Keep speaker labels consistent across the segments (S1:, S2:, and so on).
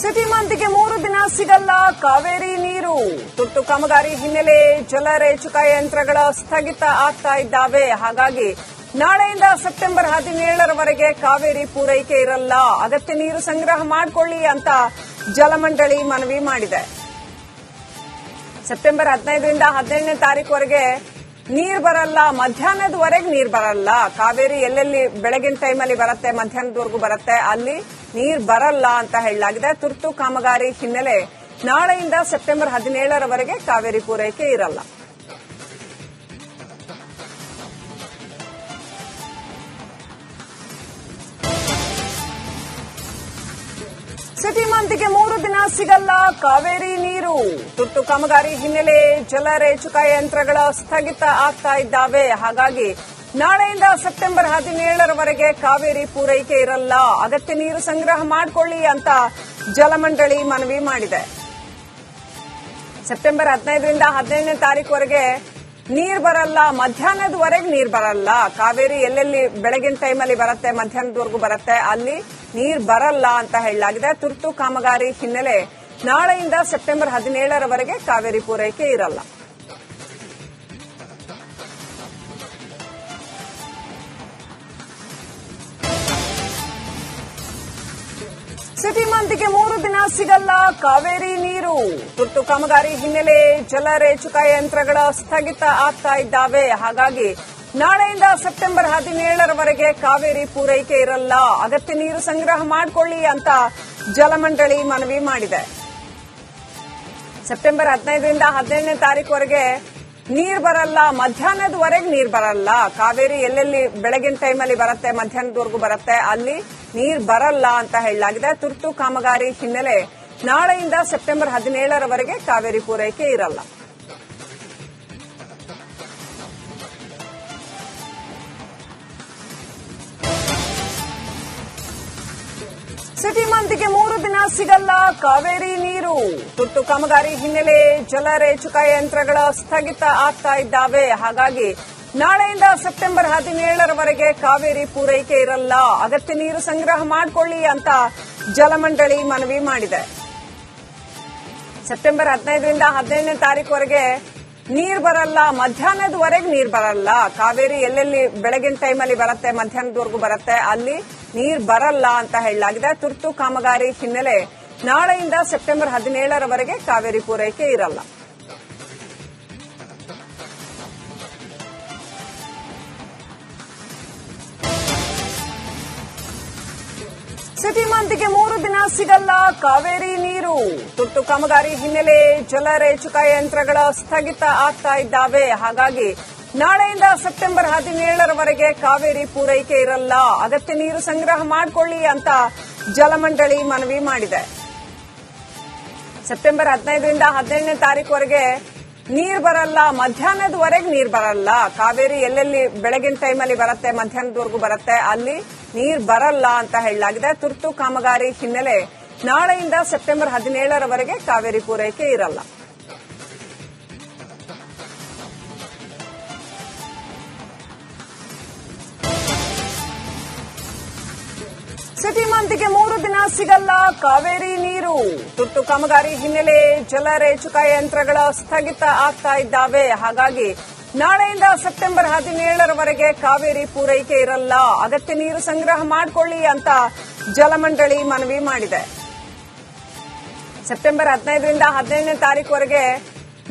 S1: City ಮಂದಿಗೆ 3 ದಿನ ಸಿಗಲ್ಲ ಕಾವೇರಿ ನೀರು. ತುರ್ತು ಕಾಮಗಾರಿ ಹಿನ್ನೆಲೆ ಜಲರೇಚಕ ಯಂತ್ರಗಳ ಸ್ಥಗಿತ ಆಗ್ತಾ ಇದ್ದಾವೆ. ಹಾಗಾಗಿ ನಾಳೆಯಿಂದ ಸೆಪ್ಟೆಂಬರ್ 17ರವರೆಗೆ ಕಾವೇರಿ ಪೂರೈಕೆ ಇರಲ್ಲ. ಅಗತ್ಯ ನೀರು ಸಂಗ್ರಹ ಮಾಡಿಕೊಳ್ಳಿ ಅಂತ ಜಲಮಂಡಳಿ ಮನವಿ ಮಾಡಿದೆ. ಸೆಪ್ಟೆಂಬರ್ 15ರಿಂದ 17ನೇ ತಾರೀಕುವರೆಗೆ ನೀರು ಬರಲ್ಲ, ಮಧ್ಯಾಹ್ನದವರೆಗೆ ನೀರು ಬರಲ್ಲ. ಕಾವೇರಿ ಎಲ್ಲೆಲ್ಲಿ ಬೆಳಗಿನ ಟೈಮಲ್ಲಿ ಬರುತ್ತೆ, ಮಧ್ಯಾಹ್ನದವರೆಗೂ ಬರುತ್ತೆ, ಅಲ್ಲಿ ನೀರು ಬರಲ್ಲ ಅಂತ ಹೇಳಲಾಗಿದೆ. ತುರ್ತು ಕಾಮಗಾರಿ ಹಿನ್ನೆಲೆ ನಾಳೆಯಿಂದ ಸೆಪ್ಟೆಂಬರ್ 17ರವರೆಗೆ ಕಾವೇರಿ ಪೂರೈಕೆ ಇರಲ್ಲ. ಸಿಟಿ ಮಂದಿಗೆ 3 ದಿನ ಸಿಗಲ್ಲ ಕಾವೇರಿ ನೀರು. ತುರ್ತು ಕಾಮಗಾರಿ ಹಿನ್ನೆಲೆ ಜಲರೇಚಕ ಯಂತ್ರಗಳ ಸ್ಥಗಿತ ಆಗ್ತಾ ಇದ್ದಾವೆ. ಹಾಗಾಗಿ ನಾಳೆಯಿಂದ ಸೆಪ್ಟೆಂಬರ್ 17ರವರೆಗೆ ಕಾವೇರಿ ಪೂರೈಕೆ ಇರಲ್ಲ. ಅಗತ್ಯ ನೀರು ಸಂಗ್ರಹ ಮಾಡಿಕೊಳ್ಳಿ ಅಂತ ಜಲಮಂಡಳಿ ಮನವಿ ಮಾಡಿದೆ. ಸೆಪ್ಟೆಂಬರ್ 15ರಿಂದ 17ನೇ ತಾರೀಕುವರೆಗೆ ನೀರು ಬರಲ್ಲ, ಮಧ್ಯಾಹ್ನದವರೆಗೆ ನೀರು ಬರಲ್ಲ. ಕಾವೇರಿ ಎಲ್ಲೆಲ್ಲಿ ಬೆಳಗಿನ ಟೈಮಲ್ಲಿ ಬರುತ್ತೆ, ಮಧ್ಯಾಹ್ನದವರೆಗೂ ಬರುತ್ತೆ, ಅಲ್ಲಿ ನೀರು ಬರಲ್ಲ ಅಂತ ಹೇಳಲಾಗಿದೆ. ತುರ್ತು ಕಾಮಗಾರಿ ಹಿನ್ನೆಲೆ ನಾಳೆಯಿಂದ ಸೆಪ್ಟೆಂಬರ್ 17ರವರೆಗೆ ಕಾವೇರಿ ಪೂರೈಕೆ ಇರಲ್ಲ. ಸಿಟಿ ಮಂದಿಗೆ 3 ದಿನ ಸಿಗಲ್ಲ ಕಾವೇರಿ ನೀರು. ತುರ್ತು ಕಾಮಗಾರಿ ಹಿನ್ನೆಲೆ ಜಲರೇಚಕ ಯಂತ್ರಗಳ ಸ್ಥಗಿತ ಆಗ್ತಾ ಇದ್ದಾವೆ. ಹಾಗಾಗಿ ನಾಳೆಯಿಂದ ಸೆಪ್ಟೆಂಬರ್ 17ರವರೆಗೆ ಕಾವೇರಿ ಪೂರೈಕೆ ಇರಲ್ಲ. ಅಗತ್ಯ ನೀರು ಸಂಗ್ರಹ ಮಾಡಿಕೊಳ್ಳಿ ಅಂತ ಜಲಮಂಡಳಿ ಮನವಿ ಮಾಡಿದೆ. ಸೆಪ್ಟೆಂಬರ್ 15ರಿಂದ 17ನೇ ತಾರೀಕುವರೆಗೆ ನೀರು ಬರಲ್ಲ, ಮಧ್ಯಾಹ್ನದವರೆಗೆ ನೀರು ಬರಲ್ಲ. ಕಾವೇರಿ ಎಲ್ಲೆಲ್ಲಿ ಬೆಳಗಿನ ಟೈಮಲ್ಲಿ ಬರುತ್ತೆ, ಮಧ್ಯಾಹ್ನದವರೆಗೂ ಬರುತ್ತೆ, ಅಲ್ಲಿ ನೀರು ಬರಲ್ಲ ಅಂತ ಹೇಳಲಾಗಿದೆ. ತುರ್ತು ಕಾಮಗಾರಿ ಹಿನ್ನೆಲೆ ನಾಳೆಯಿಂದ ಸೆಪ್ಟೆಂಬರ್ 17ರವರೆಗೆ ಕಾವೇರಿ ಪೂರೈಕೆ ಇರಲ್ಲ. ಸಿಟಿ ಮಂದಿಗೆ 3 ದಿನ ಸಿಗಲ್ಲ ಕಾವೇರಿ ನೀರು. ತುರ್ತು ಕಾಮಗಾರಿ ಹಿನ್ನೆಲೆ ಜಲರೇಚಕ ಯಂತ್ರಗಳ ಸ್ಥಗಿತ ಆಗ್ತಾ ಇದ್ದಾವೆ. ಹಾಗಾಗಿ ನಾಳೆಯಿಂದ ಸೆಪ್ಟೆಂಬರ್ 17ರವರೆಗೆ ಕಾವೇರಿ ಪೂರೈಕೆ ಇರಲ್ಲ. ಅಗತ್ಯ ನೀರು ಸಂಗ್ರಹ ಮಾಡಿಕೊಳ್ಳಿ ಅಂತ ಜಲಮಂಡಳಿ ಮನವಿ ಮಾಡಿದೆ. ಸೆಪ್ಟೆಂಬರ್ 15ರಿಂದ 17ನೇ ತಾರೀಕುವರೆಗೆ ನೀರು ಬರಲ್ಲ, ಮಧ್ಯಾಹ್ನದವರೆಗೆ ನೀರು ಬರಲ್ಲ. ಕಾವೇರಿ ಎಲ್ಲೆಲ್ಲಿ ಬೆಳಗಿನ ಟೈಮಲ್ಲಿ ಬರುತ್ತೆ, ಮಧ್ಯಾಹ್ನದವರೆಗೂ ಬರುತ್ತೆ, ಅಲ್ಲಿ ನೀರು ಬರಲ್ಲ ಅಂತ ಹೇಳಲಾಗಿದೆ. ತುರ್ತು ಕಾಮಗಾರಿ ಹಿನ್ನೆಲೆ ನಾಳೆಯಿಂದ ಸೆಪ್ಟೆಂಬರ್ 17ರವರೆಗೆ ಕಾವೇರಿ ಪೂರೈಕೆ ಇರಲ್ಲ. ಸಿಟಿ ಮಂದಿಗೆ 3 ದಿನ ಸಿಗಲ್ಲ ಕಾವೇರಿ ನೀರು. ತುರ್ತು ಕಾಮಗಾರಿ ಹಿನ್ನೆಲೆ ಜಲರೇಚಕ ಯಂತ್ರಗಳ ಸ್ಥಗಿತ ಆಗ್ತಾ ಇದ್ದಾವೆ. ಹಾಗಾಗಿ ನಾಳೆಯಿಂದ ಸೆಪ್ಟೆಂಬರ್ 17ರವರೆಗೆ ಕಾವೇರಿ ಪೂರೈಕೆ ಇರಲ್ಲ. ಅಗತ್ಯ ನೀರು ಸಂಗ್ರಹ ಮಾಡಿಕೊಳ್ಳಿ ಅಂತ ಜಲಮಂಡಳಿ ಮನವಿ ಮಾಡಿದೆ. ಸೆಪ್ಟೆಂಬರ್ 15ರಿಂದ 17ನೇ ತಾರೀಕುವರೆಗೆ ನೀರು ಬರಲ್ಲ, ಮಧ್ಯಾಹ್ನದವರೆಗೆ ನೀರು ಬರಲ್ಲ. ಕಾವೇರಿ ಎಲ್ಲೆಲ್ಲಿ ಬೆಳಗಿನ ಟೈಮಲ್ಲಿ ಬರುತ್ತೆ, ಮಧ್ಯಾಹ್ನದವರೆಗೂ ಬರುತ್ತೆ, ಅಲ್ಲಿ ನೀರು ಬರಲ್ಲ ಅಂತ ಹೇಳಲಾಗಿದೆ. ತುರ್ತು ಕಾಮಗಾರಿ ಹಿನ್ನೆಲೆ ನಾಳೆಯಿಂದ ಸೆಪ್ಟೆಂಬರ್ 17ರವರೆಗೆ ಕಾವೇರಿ ಪೂರೈಕೆ ಇರಲ್ಲ. ಸಿಟಿ ಮಂದಿಗೆ 3 ದಿನ ಸಿಗಲ್ಲ ಕಾವೇರಿ ನೀರು. ತುರ್ತು ಕಾಮಗಾರಿ ಹಿನ್ನೆಲೆ ಜಲರೇಚಕ ಯಂತ್ರಗಳ ಸ್ಥಗಿತ ಆಗ್ತಾ ಇದ್ದಾವೆ. ಹಾಗಾಗಿ ನಾಳೆಯಿಂದ ಸೆಪ್ಟೆಂಬರ್ 17ರವರೆಗೆ ಕಾವೇರಿ ಪೂರೈಕೆ ಇರಲ್ಲ. ಅಗತ್ಯ ನೀರು ಸಂಗ್ರಹ ಮಾಡಿಕೊಳ್ಳಿ ಅಂತ ಜಲಮಂಡಳಿ ಮನವಿ ಮಾಡಿದೆ. ಸೆಪ್ಟೆಂಬರ್ 15ರಿಂದ 17ನೇ ತಾರೀಕುವರೆಗೆ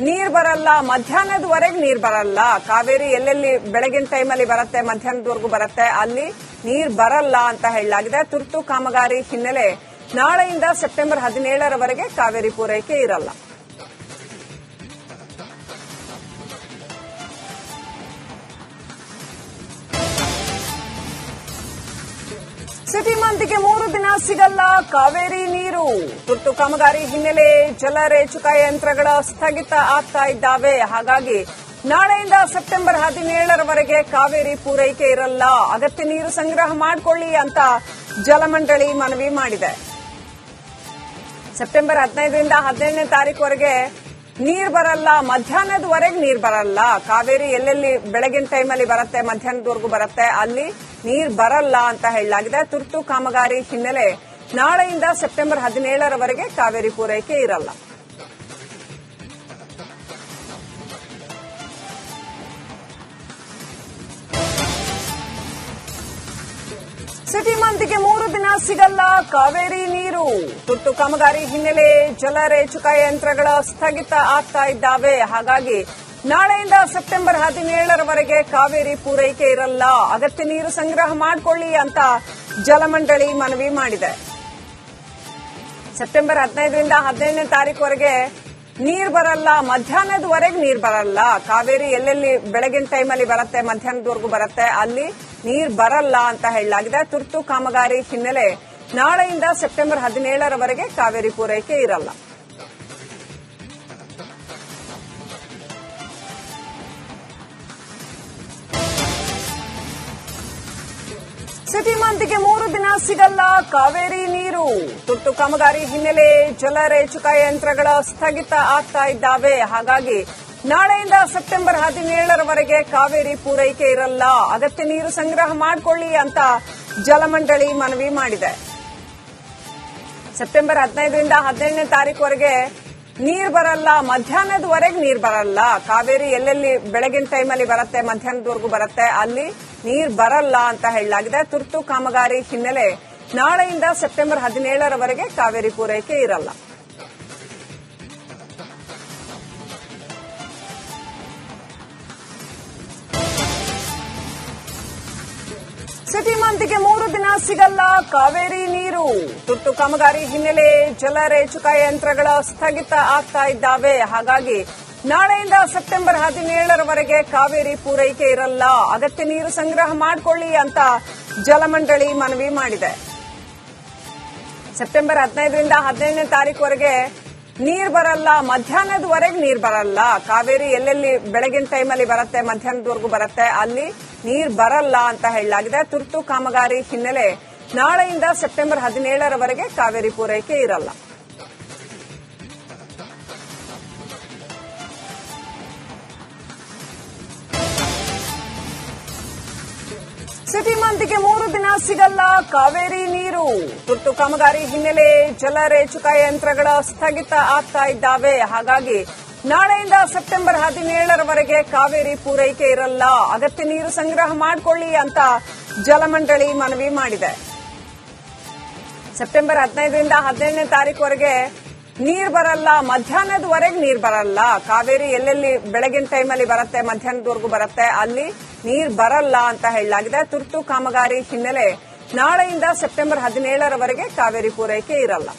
S1: ನೀರು ಬರಲ್ಲ, ಮಧ್ಯಾಹ್ನದವರೆಗೆ ನೀರು ಬರಲ್ಲ. ಕಾವೇರಿ ಎಲ್ಲೆಲ್ಲಿ ಬೆಳಗಿನ ಟೈಮಲ್ಲಿ ಬರುತ್ತೆ, ಮಧ್ಯಾಹ್ನದವರೆಗೂ ಬರುತ್ತೆ, ಅಲ್ಲಿ ನೀರು ಬರಲ್ಲ ಅಂತ ಹೇಳಲಾಗಿದೆ. ತುರ್ತು ಕಾಮಗಾರಿ ಹಿನ್ನೆಲೆ ನಾಳೆಯಿಂದ ಸೆಪ್ಟೆಂಬರ್ 17ರವರೆಗೆ ಕಾವೇರಿ ಪೂರೈಕೆ ಇರಲ್ಲ. ಸಿಟಿ ಮಂದಿಗೆ 3 ದಿನ ಸಿಗಲ್ಲ ಕಾವೇರಿ ನೀರು. ತುರ್ತು ಕಾಮಗಾರಿ ಹಿನ್ನೆಲೆ ಜಲರೇಚಕ ಯಂತ್ರಗಳ ಸ್ಥಗಿತ ಆಗ್ತಾ ಇದ್ದಾವೆ. ಹಾಗಾಗಿ ನಾಳೆಯಿಂದ ಸೆಪ್ಟೆಂಬರ್ 17ರವರೆಗೆ ಕಾವೇರಿ ಪೂರೈಕೆ ಇರಲ್ಲ. ಅಗತ್ಯ ನೀರು ಸಂಗ್ರಹ ಮಾಡಿಕೊಳ್ಳಿ ಅಂತ ಜಲಮಂಡಳಿ ಮನವಿ ಮಾಡಿದೆ. ಸೆಪ್ಟೆಂಬರ್ 15ರಿಂದ 17ನೇ ತಾರೀಕುವರೆಗೆ ನೀರು ಬರಲ್ಲ, ಮಧ್ಯಾಹ್ನದವರೆಗೆ ನೀರು ಬರಲ್ಲ. ಕಾವೇರಿ ಎಲ್ಲೆಲ್ಲಿ ಬೆಳಗಿನ ಟೈಮಲ್ಲಿ ಬರುತ್ತೆ, ಮಧ್ಯಾಹ್ನದವರೆಗೂ ಬರುತ್ತೆ, ಅಲ್ಲಿ ನೀರು ಬರಲ್ಲ ಅಂತ ಹೇಳಲಾಗಿದೆ. ತುರ್ತು ಕಾಮಗಾರಿ ಹಿನ್ನೆಲೆ ನಾಳೆಯಿಂದ ಸೆಪ್ಟೆಂಬರ್ 17ರವರೆಗೆ ಕಾವೇರಿ ಪೂರೈಕೆ ಇರಲ್ಲ. ಸಿಟಿ ಮಂದಿಗೆ 3 ದಿನ ಸಿಗಲ್ಲ ಕಾವೇರಿ ನೀರು. ತುರ್ತು ಕಾಮಗಾರಿ ಹಿನ್ನೆಲೆ ಜಲರೇಚುಕ ಯಂತ್ರಗಳ ಸ್ಥಗಿತ ಆಗ್ತಾ ಇದ್ದಾವೆ. ಹಾಗಾಗಿ ನಾಳೆಯಿಂದ ಸೆಪ್ಟೆಂಬರ್ 17ರವರೆಗೆ ಕಾವೇರಿ ಪೂರೈಕೆ ಇರಲ್ಲ. ಅಗತ್ಯ ನೀರು ಸಂಗ್ರಹ ಮಾಡಿಕೊಳ್ಳಿ ಅಂತ ಜಲಮಂಡಳಿ ಮನವಿ ಮಾಡಿದೆ. ಸೆಪ್ಟೆಂಬರ್ 15ರಿಂದ 17ನೇ ತಾರೀಕುವರೆಗೆ ನೀರು ಬರಲ್ಲ, ಮಧ್ಯಾಹ್ನದವರೆಗೆ ನೀರು ಬರಲ್ಲ. ಕಾವೇರಿ ಎಲ್ಲೆಲ್ಲಿ ಬೆಳಗಿನ ಟೈಮಲ್ಲಿ ಬರುತ್ತೆ, ಮಧ್ಯಾಹ್ನದವರೆಗೂ ಬರುತ್ತೆ, ಅಲ್ಲಿ ನೀರು ಬರಲ್ಲ ಅಂತ ಹೇಳಲಾಗಿದೆ. ತುರ್ತು ಕಾಮಗಾರಿ ಹಿನ್ನೆಲೆ ನಾಳೆಯಿಂದ ಸೆಪ್ಟೆಂಬರ್ 17ರವರೆಗೆ ಕಾವೇರಿ ಪೂರೈಕೆ ಇರಲ್ಲ. ಸಿಟಿ ಮಂದಿಗೆ 3 ದಿನ ಸಿಗಲ್ಲ ಕಾವೇರಿ ನೀರು. ತುರ್ತು ಕಾಮಗಾರಿ ಹಿನ್ನೆಲೆ ಜಲರೇಚುಕ ಯಂತ್ರಗಳ ಸ್ಥಗಿತ ಆಗ್ತಾ ಇದ್ದಾವೆ. ಹಾಗಾಗಿ ನಾಳೆಯಿಂದ ಸೆಪ್ಟೆಂಬರ್ 17ರವರೆಗೆ ಕಾವೇರಿ ಪೂರೈಕೆ ಇರಲ್ಲ. ಅಗತ್ಯ ನೀರು ಸಂಗ್ರಹ ಮಾಡಿಕೊಳ್ಳಿ ಅಂತ ಜಲಮಂಡಳಿ ಮನವಿ ಮಾಡಿದೆ. ಸೆಪ್ಟೆಂಬರ್ 15ರಿಂದ 17ನೇ ತಾರೀಕುವರೆಗೆ ನೀರು ಬರಲ್ಲ, ಮಧ್ಯಾಹ್ನದವರೆಗೆ ನೀರು ಬರಲ್ಲ. ಕಾವೇರಿ ಎಲ್ಲೆಲ್ಲಿ ಬೆಳಗಿನ ಟೈಮಲ್ಲಿ ಬರುತ್ತೆ, ಮಧ್ಯಾಹ್ನದವರೆಗೂ ಬರುತ್ತೆ, ಅಲ್ಲಿ ನೀರು ಬರಲ್ಲ ಅಂತ ಹೇಳಲಾಗಿದೆ. ತುರ್ತು ಕಾಮಗಾರಿ ಹಿನ್ನೆಲೆ ನಾಳೆಯಿಂದ ಸೆಪ್ಟೆಂಬರ್ 17ರವರೆಗೆ ಕಾವೇರಿ ಪೂರೈಕೆ ಇರಲ್ಲ. ಸಿಟಿ ಮಂದಿಗೆ 3 ದಿನ ಸಿಗಲ್ಲ ಕಾವೇರಿ ನೀರು. ತುರ್ತು ಕಾಮಗಾರಿ ಹಿನ್ನೆಲೆ ಜಲರೇಚುಕ ಯಂತ್ರಗಳ ಸ್ಥಗಿತ ಆಗ್ತಾ ಇದ್ದಾವೆ. ಹಾಗಾಗಿ ನಾಳೆಯಿಂದ ಸೆಪ್ಟೆಂಬರ್ 17ರವರೆಗೆ ಕಾವೇರಿ ಪೂರೈಕೆ ಇರಲ್ಲ. ಅಗತ್ಯ ನೀರು ಸಂಗ್ರಹ ಮಾಡಿಕೊಳ್ಳಿ ಅಂತ ಜಲಮಂಡಳಿ ಮನವಿ ಮಾಡಿದೆ. ಸೆಪ್ಟೆಂಬರ್ 15ರಿಂದ 17ನೇ ತಾರೀಕುವರೆಗೆ ನೀರು ಬರಲ್ಲ, ಮಧ್ಯಾಹ್ನದವರೆಗೆ ನೀರು ಬರಲ್ಲ. ಕಾವೇರಿ ಎಲ್ಲೆಲ್ಲಿ ಬೆಳಗಿನ ಟೈಮಲ್ಲಿ ಬರುತ್ತೆ, ಮಧ್ಯಾಹ್ನದವರೆಗೂ ಬರುತ್ತೆ, ಅಲ್ಲಿ ನೀರು ಬರಲ್ಲ ಅಂತ ಹೇಳಲಾಗಿದೆ. ತುರ್ತು ಕಾಮಗಾರಿ ಹಿನ್ನೆಲೆ ನಾಳೆಯಿಂದ ಸೆಪ್ಟೆಂಬರ್ 17ರವರೆಗೆ ಕಾವೇರಿ ಪೂರೈಕೆ ಇರಲ್ಲ. ಸಿಟಿ ಮಂದಿಗೆ 3 ದಿನ ಸಿಗಲ್ಲ ಕಾವೇರಿ ನೀರು. ತುರ್ತು ಕಾಮಗಾರಿ ಹಿನ್ನೆಲೆ ಜಲರೇಚುಕ ಯಂತ್ರಗಳ ಸ್ಥಗಿತ ಆಗ್ತಾ ಇದ್ದಾವೆ. ಹಾಗಾಗಿ ನಾಳೆಯಿಂದ ಸೆಪ್ಟೆಂಬರ್ 17ರವರೆಗೆ ಕಾವೇರಿ ಪೂರೈಕೆ ಇರಲ್ಲ. ಅಗತ್ಯ ನೀರು ಸಂಗ್ರಹ ಮಾಡಿಕೊಳ್ಳಿ ಅಂತ ಜಲಮಂಡಳಿ ಮನವಿ ಮಾಡಿದೆ. ಸೆಪ್ಟೆಂಬರ್ 15ರಿಂದ 17ನೇ ತಾರೀಕುವರೆಗೆ ನೀರು ಬರಲ್ಲ, ಮಧ್ಯಾಹ್ನದವರೆಗೆ ನೀರು ಬರಲ್ಲ. ಕಾವೇರಿ ಎಲ್ಲೆಲ್ಲಿ ಬೆಳಗಿನ ಟೈಮಲ್ಲಿ ಬರುತ್ತೆ, ಮಧ್ಯಾಹ್ನದವರೆಗೂ ಬರುತ್ತೆ, ಅಲ್ಲಿ ನೀರು ಬರಲ್ಲ ಅಂತ ಹೇಳಲಾಗಿದೆ. ತುರ್ತು ಕಾಮಗಾರಿ ಹಿನ್ನೆಲೆ ನಾಳೆಯಿಂದ ಸೆಪ್ಟೆಂಬರ್ 17ರವರೆಗೆ ಕಾವೇರಿ ಪೂರೈಕೆ ಇರಲ್ಲ.